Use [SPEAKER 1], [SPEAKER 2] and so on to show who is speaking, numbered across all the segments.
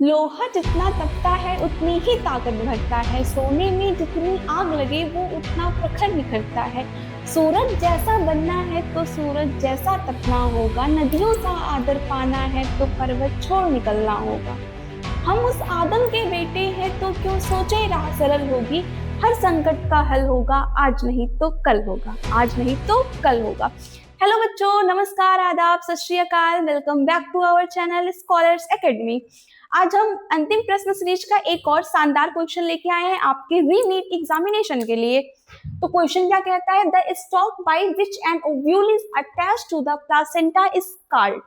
[SPEAKER 1] लोहा जितना तपता है उतनी ही ताकत भरता है। सोने में जितनी आग लगे वो उतना प्रखर निखरता है। सूरज जैसा बनना है तो सूरज जैसा तपना होगा। नदियों सा आदर पाना है तो पर्वत छोड़ निकलना होगा। हम उस आदम के बेटे हैं तो क्यों सोचे राह सरल होगी। हर संकट का हल होगा, आज नहीं तो कल होगा, आज नहीं तो कल होगा। हेलो बच्चों, नमस्कार, आदाब, सत श्री अकाल। Welcome back to our channel scholars academy. आज हम अंतिम प्रश्न सीरीज का एक और शानदार क्वेश्चन लेके आए हैं आपके री नीट एग्जामिनेशन के लिए। तो क्वेश्चन क्या कहता है, the stalk by which an ovule is attached to the placenta is called.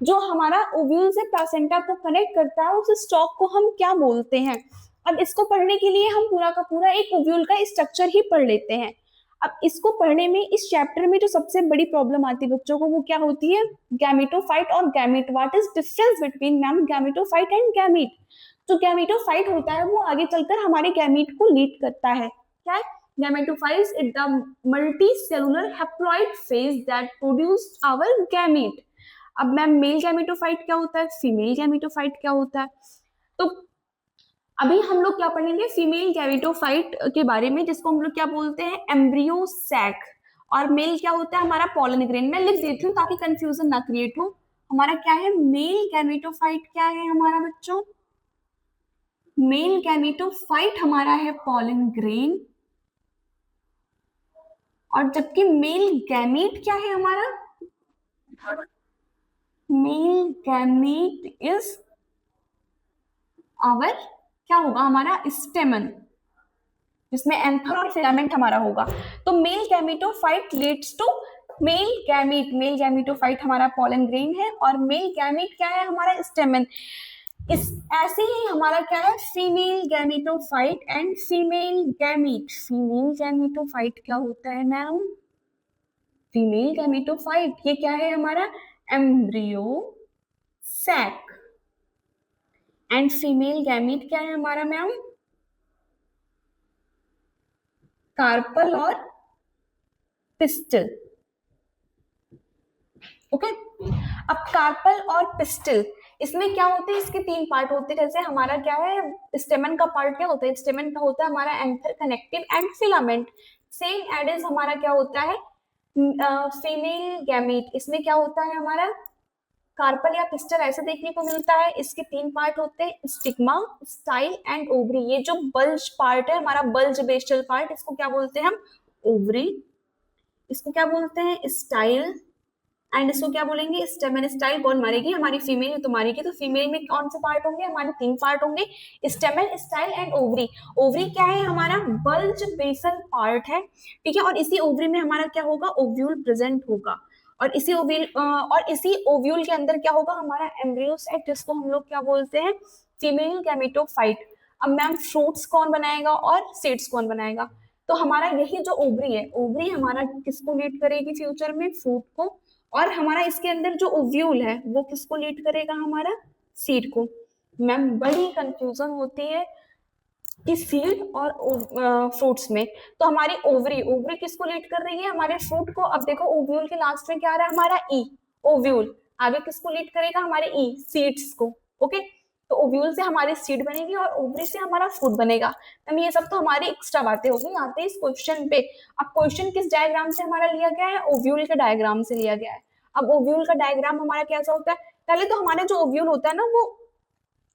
[SPEAKER 1] जो हमारा ओव्यूल से प्लासेंटा को कनेक्ट करता है उस स्टॉक को हम क्या बोलते हैं। अब इसको पढ़ने के लिए हम पूरा का पूरा एक ओव्यूल का स्ट्रक्चर ही पढ़ लेते हैं। अब इसको पढ़ने में इस चैप्टर में जो सबसे बड़ी प्रॉब्लम आती है बच्चों को वो क्या होती है, गैमेटोफाइट और gamete. What is difference between ma'am gametophyte and gamete. जो गैमेटोफाइट होता है वो आगे चलकर हमारे गैमीट को लीड करता है। क्या है gametophytes, it the multicellular haploid phase that produced our gamete. अब मैम मेल गैमेटोफाइट क्या होता है, फीमेल गैमेटोफाइट क्या होता है। तो अभी हम लोग क्या पढ़ेंगे फीमेल गैमेटोफाइट के बारे में, जिसको हम लोग क्या बोलते हैं, एम्ब्रियो सैक। और मेल क्या होता है हमारा पॉलन ग्रेन। मैं लिख देती हूँ ताकि कंफ्यूजन ना क्रिएट हो। हमारा क्या है मेल गैमेटोफाइट, क्या है हमारा बच्चों, मेल गैमेटोफाइट हमारा है पॉलन ग्रेन। और जबकि मेल गैमीट क्या है हमारा, मेल गैमीट इज आवर क्या होगा हमारा स्टेमन, जिसमें एंथर और फिलामेंट हमारा होगा। तो male gametophyte leads to male gamete. Male gametophyte हमारा पॉलन ग्रेन है और मेल गैमीट क्या है हमारा स्टेमन। इस ऐसे ही हमारा क्या है female gametophyte and female gamete. Female gametophyte क्या होता है मैम, फीमेल गैमेटोफाइट ये क्या है हमारा embryo sac. And female gamete क्या है हमारा मैम, कार्पल और पिस्टल। ओके अब कार्पल और पिस्टल इसमें क्या होते हैं, इसके तीन पार्ट होते हैं। जैसे हमारा क्या है स्टेमन का पार्ट क्या होता है, स्टेमन का होता है हमारा anther connective and filament. Same एडेज हमारा क्या होता है फीमेल गैमीट, इसमें क्या होता है हमारा कार्पल या पिस्टल ऐसे देखने को मिलता है। इसके तीन पार्ट होते हैं, स्टिग्मा, स्टाइल एंड ओवरी। ये जो बल्ज पार्ट है हमारा बल्ज बेस्टल पार्ट, इसको क्या बोलते हैं हम ओवरी। इसको क्या बोलते हैं स्टाइल, एंड इसको क्या बोलेंगे स्टेमन। स्टाइल कौन मारेगी, हमारी फीमेल तो मारेगी। तो फीमेल में कौन से पार्ट होंगे, हमारे तीन पार्ट होंगे, स्टेमन, स्टाइल एंड ओवरी। ओवरी क्या है हमारा बल्ज बेसल पार्ट है, ठीक है। और इसी ओवरी में हमारा क्या होगा ओव्यूल प्रेजेंट होगा। और इसी ओव्यूल के अंदर क्या होगा हमारा एम्ब्रियो साइट, जिसको हम लोग क्या बोलते हैं फीमेल गैमेटोफाइट। अब मैम फ्रूट्स कौन बनाएगा और सीड्स कौन बनाएगा। तो हमारा यही जो ओवरी है, ओवरी हमारा किसको लीड करेगी फ्यूचर में, फ्रूट को। और हमारा इसके अंदर जो ओव्यूल है वो किसको लीड करेगा, हमारा सीड को। मैम बड़ी कंफ्यूजन होती है कि सीड और फ्रूट्स में। तो हमारी ओवरी, ओवरी किसको लीड कर रही है, हमारे फ्रूट को। अब देखो ओव्यूल के लास्ट में क्या आ रहा है हमारा ई, ओव्यूल आगे किसको लीड करेगा, हमारे ई सीड्स को। ओके तो ओव्यूल से हमारी सीड बनेगी और ओवरी से हमारा फ्रूट बनेगा। मैम ये सब तो हमारी एक्स्ट्रा बातें हो गई, आते हैं इस क्वेश्चन पे। अब क्वेश्चन किस डायग्राम से हमारा लिया गया है, ओव्यूल के डायग्राम से लिया गया है। अब ओव्यूल का डायग्राम हमारा कैसा होता है, पहले तो हमारे जो ओव्यूल होता है ना वो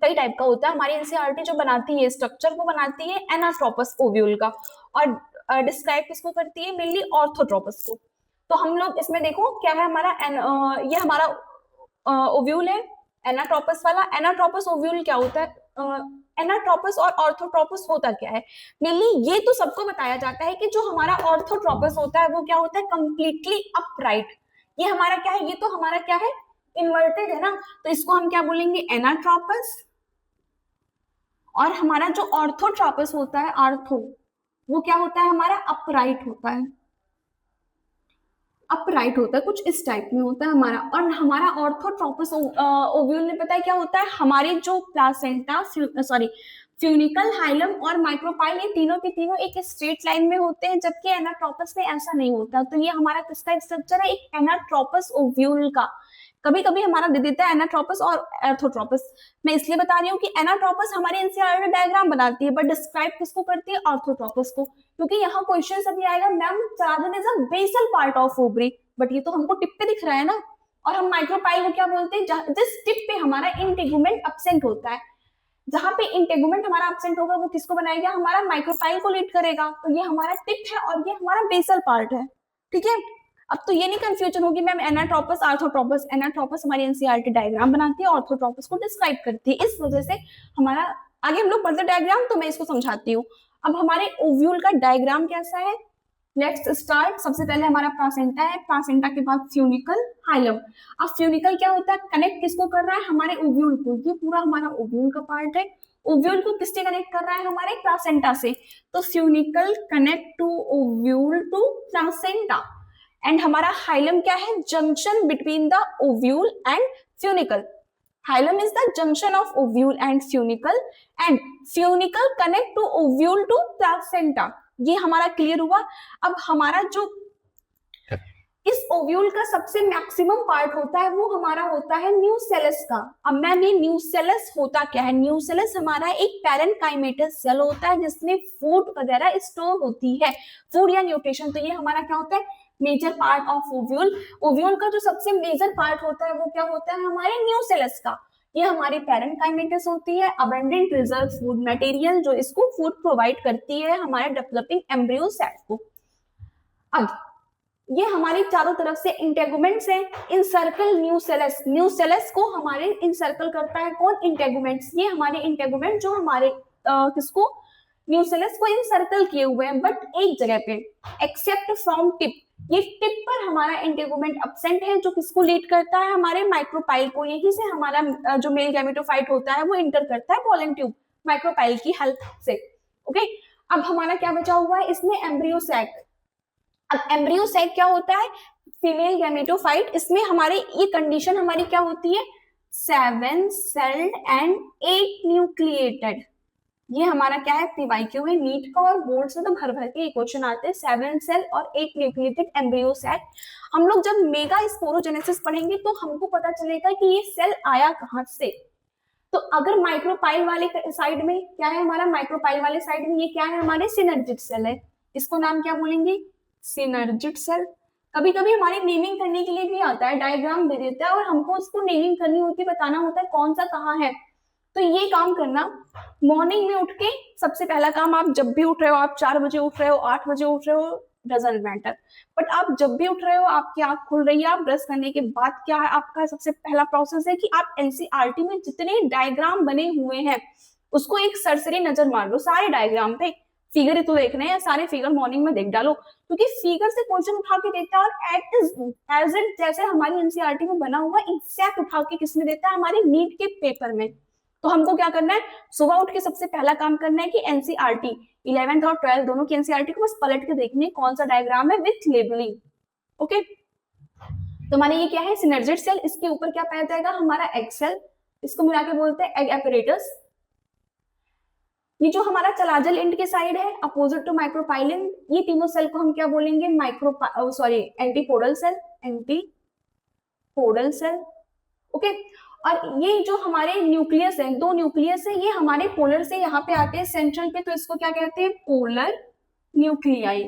[SPEAKER 1] कई टाइप का होता है। हमारी एनसीईआरटी जो बनाती है स्ट्रक्चर वो बनाती है एनाट्रोपस ओव्यूल का, और डिस्क्राइब किसको करती है मेनली ऑर्थोट्रोपस को। तो हम लोग इसमें देखो क्या है हमारा ये हमारा ओव्यूल है एनाट्रोपस वाला। एनाट्रोपस ओव्यूल क्या होता है, एनाट्रोपस और ऑर्थोट्रोपस होता क्या है मेनली, ये तो सबको बताया जाता है कि जो हमारा ऑर्थोट्रोपस होता है वो क्या होता है कंप्लीटली अपराइट। ये हमारा क्या है, ये तो हमारा क्या है इन्वर्टेड है ना, तो इसको हम क्या बोलेंगे एनाट्रोपस। और हमारा जो ऑर्थोट्रोपस होता है आर्थो, वो क्या होता है हमारा अपराइट होता है। अपराइट होता है कुछ इस टाइप में होता है हमारा। और हमारा ऑर्थोट्रोपस ओव्यूल में पता है क्या होता है, हमारे जो प्लासेंटा सॉरी फ्यूनिकल हाइलम और माइक्रोपाइल ये तीनों के तीनों एक स्ट्रेट लाइन में होते हैं, जबकि एनाट्रोपस में ऐसा नहीं होता। तो ये हमारा किसका स्ट्रक्चर है, एक एनाट्रोपस ओव्यूल का। कभी कभी हमारा दे देता है एनाट्रोपस और एर्थोट्रोपस। मैं इसलिए बता रही हूँ कि एनाट्रोपस हमारे एनसीईआरटी में डायग्राम बनाती है, बट डिस्क्राइब किसको करती है, ऑर्थोट्रोपस को। क्योंकि यहाँ क्वेश्चन अभी आएगा मैम चार्जन is a basal part of ovary, but ये तो हमको टिप पे दिख रहा है ना। और हम माइक्रोपाइल को क्या बोलते हैं, जिस टिप पे हमारा इंटेगुमेंट एब्सेंट होता है, जहां पे इंटेगुमेंट हमारा एब्सेंट होगा वो किसको बनाएगा, हमारा माइक्रोपाइल को लीड करेगा। तो ये हमारा टिप है और ये हमारा बेसल पार्ट है, ठीक है। अब तो ये नहीं कंफ्यूजन होगी मैम एनाट्रोपस आर्थोट्रोपस, एनाट्रोपस हमारी एनसीईआरटी डायग्राम बनाती है, ऑर्थोट्रोपस को डिस्क्राइब करती है। इस वजह से हमारा आगे हम लोग पढ़ते डायग्राम, तो मैं इसको समझाती हूँ। अब हमारे ओव्यूल का डायग्राम कैसा है, लेट्स स्टार्ट। सबसे पहले हमारा प्लासेंटा है, प्लासेंटा के बाद फ्यूनिकल, हाइलम। अब फ्यूनिकल क्या होता है, कनेक्ट किसको कर रहा है, हमारे ओव्यूल को। ये पूरा हमारा ओव्यूल का पार्ट है। ओव्यूल को किससे कनेक्ट कर रहा है, हमारे प्लासेंटा से। तो funicle connect to ovule to placenta. And हमारा हाइलम क्या है, junction between the ovule and funicle. Hilum is the junction of ovule and funicle, and funicle connect to ovule to placenta. ये हमारा क्लियर हुआ। अब हमारा जो इस ओव्यूल का सबसे मैक्सिमम पार्ट होता है वो हमारा होता है न्यूसेलस का। अब मैम ये न्यूसेलस होता क्या है, न्यूसेलस हमारा एक पैरेनकाइमेटस सेल होता है जिसमें फूड वगैरह स्टोर होती है, फूड या न्यूट्रिशन। तो ये हमारा क्या होता है, major part of ovule. Ovule का जो सबसे मेजर पार्ट होता है वो क्या होता है, हमारे न्यूसेलस का। ये हमारी पैरेनकाइमेटस होती है, अबंडेंट रिजर्व फूड मटेरियल, जो इसको फूड प्रोवाइड करती है हमारे डेवलपिंग एम्ब्रियो सेल को। अब ये हमारे चारों तरफ से इंटेगुमेंट्स हैं, इन सर्कल न्यूसेलस। न्यूसेलस को हमारे इंसर्कल करता है कौन, इंटेगुमेंट्स। ये हमारे इंटेगुमेंट जो हमारे किसको, न्यूसेलस को इंसर्कल किए हुए हैं, बट एक जगह पे, एक्सेप्ट फ्रॉम टिप। ये टिप पर हमारा इंटेगुमेंट एब्सेंट है, जो किसको लीड करता है, हमारे माइक्रोपाइल को। यहीं से हमारा जो मेल गैमेटोफाइट होता है वो इंटर करता है पोलन ट्यूब माइक्रोपाइल की हेल्प से। ओके, अब हमारा क्या बचा हुआ है इसमें, एम्ब्रियो सैक। अब एम्ब्रियो सैक क्या होता है, फीमेल गैमेटोफाइट। इसमें हमारे ये कंडीशन हमारी क्या होती है, 7 सेल्ड एंड 8 न्यूक्लिएटेड। ये हमारा क्या है, पीवाईक्यू है नीट का, और बोर्ड से तो भर भर के ये क्वेश्चन आते हैं। 7 सेल और 8 न्यूक्लिएटेड एम्ब्रियो सैक। हम लोग जब मेगा स्पोरोजेनेसिस पढ़ेंगे तो हमको पता चलेगा कि ये सेल आया कहां से। तो अगर माइक्रोपाइल वाले साइड में क्या है, हमारा माइक्रोपाइल वाले साइड में ये क्या है, हमारे सिनर्जिड सेल है। इसको नाम क्या बोलेंगे, सिनर्जिड सेल। कभी कभी हमारी नेमिंग करने के लिए भी आता है, डायग्राम दे देता है और हमको उसको नेमिंग करनी होती है, बताना होता है कौन सा कहाँ है। तो ये काम करना, मॉर्निंग में उठ के सबसे पहला काम, आप जब भी उठ रहे हो, आप 4 बजे उठ रहे हो, 8 बजे उठ रहे हो, डजंट मैटर, बट आप जब भी उठ रहे हो, आपकी आंख खुल रही है, आप ब्रश करने के बाद क्या है आपका सबसे पहला प्रोसेस है कि आप एनसीईआरटी में जितने डायग्राम बने हुए हैं उसको एक सरसरी नजर मार लो सारे डायग्राम पे। फिगर ही तो देखने हैं, सारे फिगर मॉर्निंग में देख डालो, क्योंकि फिगर से क्वेश्चन उठा के देता है और एज इट जैसे हमारी एनसीईआरटी में बना हुआ एग्जैक्ट उठा के किसमें देता है, हमारे नीट के पेपर में। तो हमको क्या करना है, सुबह उठ के सबसे पहला काम करना है कि एनसीईआरटी 11th और 12th दोनों की एनसीईआरटी को बस पलट के देखने कौन सा डायग्राम है विथ लेबलिंग। ओके, तो हमारे ये क्या है, सिनर्जिड सेल। इसके ऊपर क्या पाया जाएगा, हमारा एग सेल, इसको मिला के बोलते हैं एग एपरेटस। ये जो हमारा चलाजल एंड के साइड है अपोजिट टू माइक्रोपाइलिन, ये तीनों सेल को हम क्या बोलेंगे, antipodal cell, antipodal cell. Okay, और ये जो हमारे न्यूक्लियस है, 2 न्यूक्लियस है, ये हमारे पोलर से यहाँ पे आते हैं सेंट्रल पे, तो इसको क्या कहते हैं, पोलर न्यूक्लियाई।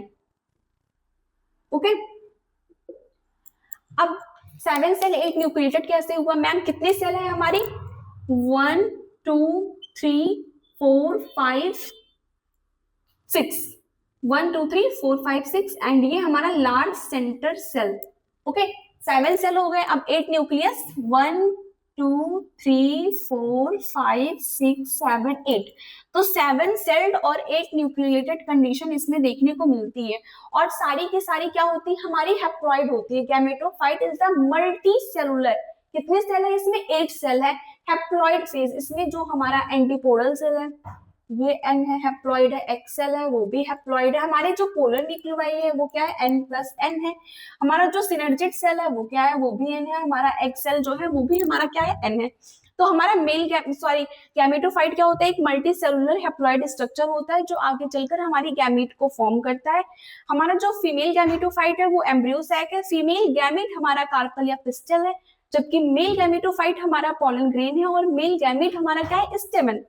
[SPEAKER 1] ओके, अब 7 सेल 8 न्यूक्लिएटेड कैसे हुआ मैम, कितने सेल है हमारी, 1 2 3 4 5 6, 1 2 3 4 5 6, एंड ये हमारा large centre cell. Okay, 7 cell हो गए। अब 8 न्यूक्लियस, 1 2 3 4 5 6 7 8। तो 7 सेल्ड और 8 न्यूक्लिएटेड कंडीशन इसमें देखने को मिलती है, और सारी की सारी क्या होती है, हमारी हैप्लॉइड होती है। Gametophyte is the multi cellular. कितने सेल है इसमें, 8 सेल है। हैप्लॉइड फेज, इसमें जो हमारा एंटीपोडल सेल है ये एन है, हैप्लॉइड है, एक्सेल है वो भी हैप्लॉइड है। हमारे जो पोलर न्यूक्लियाई है वो क्या है, n+n है। हमारा जो सिनर्जिड सेल है वो क्या है, वो भी n है। हमारा एक्सेल जो है वो भी हमारा क्या है, n है। तो हमारा गैमेटोफाइट क्या होता है, एक मल्टी सेलुलर हैप्लॉइड स्ट्रक्चर होता है जो आगे चलकर हमारी गैमीट को फॉर्म करता है। हमारा जो फीमेल गैमेटोफाइट है वो एम्ब्रियो सैक है। फीमेल गैमीट हमारा कार्पल या पिस्टल है, जबकि मेल गैमेटोफाइट हमारा पोलन ग्रेन है और मेल गैमेट हमारा क्या है, स्टेमन।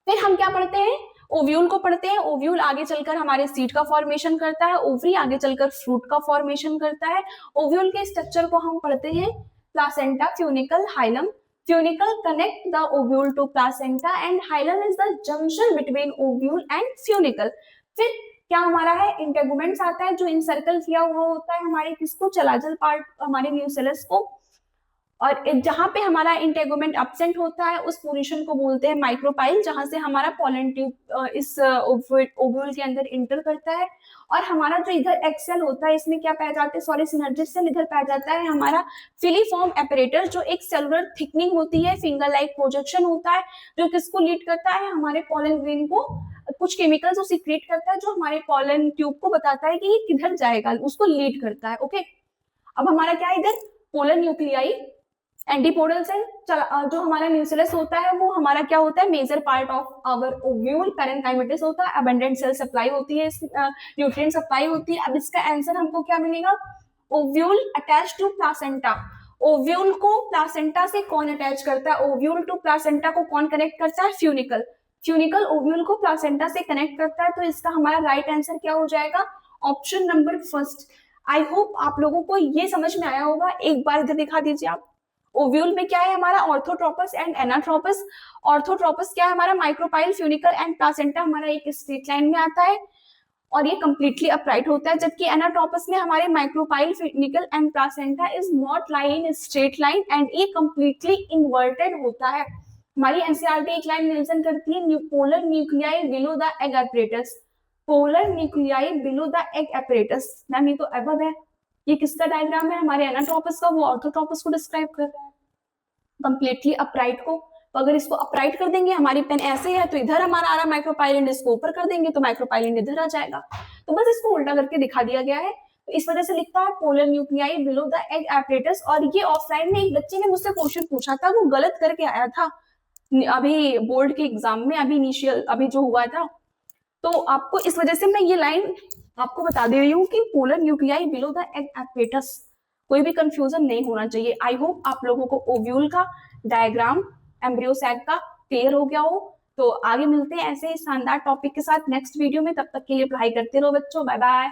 [SPEAKER 1] फिर हम क्या पढ़ते हैं, ओव्यूल को पढ़ते हैं। ओव्यूल आगे चलकर हमारे सीड का फॉर्मेशन करता है, ओवरी आगे चलकर फ्रूट का फॉर्मेशन करता है। ओव्यूल के स्ट्रक्चर को हम पढ़ते हैं placenta, funicle, hilum. Funicle connect the ovule to placenta and hilum is the junction between ovule and funicle. फिर क्या हमारा है, इंटेगुमेंट्स आता है जो इनसर्कल किया हुआ होता है हमारे किसको, चलाजल पार्ट हमारे न्यूसेलस को। और जहां पे हमारा इंटेगुमेंट एब्सेंट होता है उस पोजीशन को बोलते हैं माइक्रोपाइल, जहां से हमारा पोलन ट्यूब इस ओव्यूल के अंदर इंटर करता है। और हमारा जो इधर एक्सेल होता है इसमें क्या पाया जाता है, सॉरी सिनर्जिस से इधर पाया जाता है हमारा फिलीफॉर्म एपरेटस, जो एक सेलुलर थिकनिंग होती है, फिंगर लाइक प्रोजेक्शन होता है, जो किसको लीड करता है, हमारे पोलन ग्रेन को कुछ केमिकल्स वो सीक्रेट करता है जो हमारे पोलन ट्यूब को बताता है कि ये किधर जाएगा, उसको लीड करता है। ओके, अब हमारा क्या है इधर, पोलर न्यूक्लियाई एंटीपोडल सेल, जो हमारा न्यूक्लियस होता है वो हमारा क्या होता है, major part of our ovule, parenchymatous होता है, अबंडेंट सेल सप्लाई होती है, न्यूट्रिएंट सप्लाई होती है। अब इसका आंसर हमको क्या मिलेगा, ovule attach to placenta. Ovule को प्लासेंटा से कौन अटैच करता है, ओव्यूल टू प्लासेंटा को कौन कनेक्ट करता है, फ्यूनिकल। फ्यूनिकल ओव्यूल को प्लासेंटा से कनेक्ट करता है, तो इसका हमारा राइट आंसर क्या हो जाएगा, option number first. I hope आप लोगों को ये समझ में आया होगा। एक बार इधर दिखा दीजिए आप, ओव्यूल में क्या है हमारा, ऑर्थोट्रोपस एंड एनाट्रोपस। ऑर्थोट्रोपस क्या है हमारा, माइक्रोपाइल, फ्यूनिकल एंड प्लासेंटा हमारा एक स्ट्रेट लाइन में आता है और ये कंप्लीटली अपराइट होता है, जबकि एनाट्रोपस में हमारे micropyle, funicle and placenta is not line in straight line and ये कंप्लीटली इन्वर्टेड होता है। हमारी एनसीईआरटी एक लाइन मेंशन करती है, polar nuclei below the egg apparatus, polar nuclei below the egg apparatus. Ma'am ये तो अबव है, ये किसका डायग्राम है, हमारे एनाट्रोपस का, वो ऑर्थोट्रोपस को डिस्क्राइब कर रहा है कंप्लीटली अपराइट को। तो अगर इसको अपराइट कर देंगे, हमारी पेन ऐसे है तो इधर हमारा आ रहा माइक्रोपाइलिन, इसको ऊपर कर देंगे तो माइक्रोपाइलिन इधर आ जाएगा। तो बस इसको उल्टा करके दिखा दिया गया है, तो इस वजह से लिखता है polar nuclei below the egg apparatus. और ये ऑफलाइन में एक बच्चे ने मुझसे क्वेश्चन पूछा था, वो गलत करके आया था अभी बोर्ड के एग्जाम में, अभी इनिशियल अभी जो हुआ था। तो आपको इस वजह से मैं ये लाइन आपको बता दे रही हूँ कि polar nuclei below the egg apparatus, कोई भी कंफ्यूजन नहीं होना चाहिए। आई होप आप लोगों को ओव्यूल का डायग्राम, एम्ब्रियो सैक का क्लियर हो गया हो। तो आगे मिलते हैं ऐसे ही शानदार टॉपिक के साथ नेक्स्ट वीडियो में, तब तक के लिए पढ़ाई करते रहो बच्चों, बाय बाय।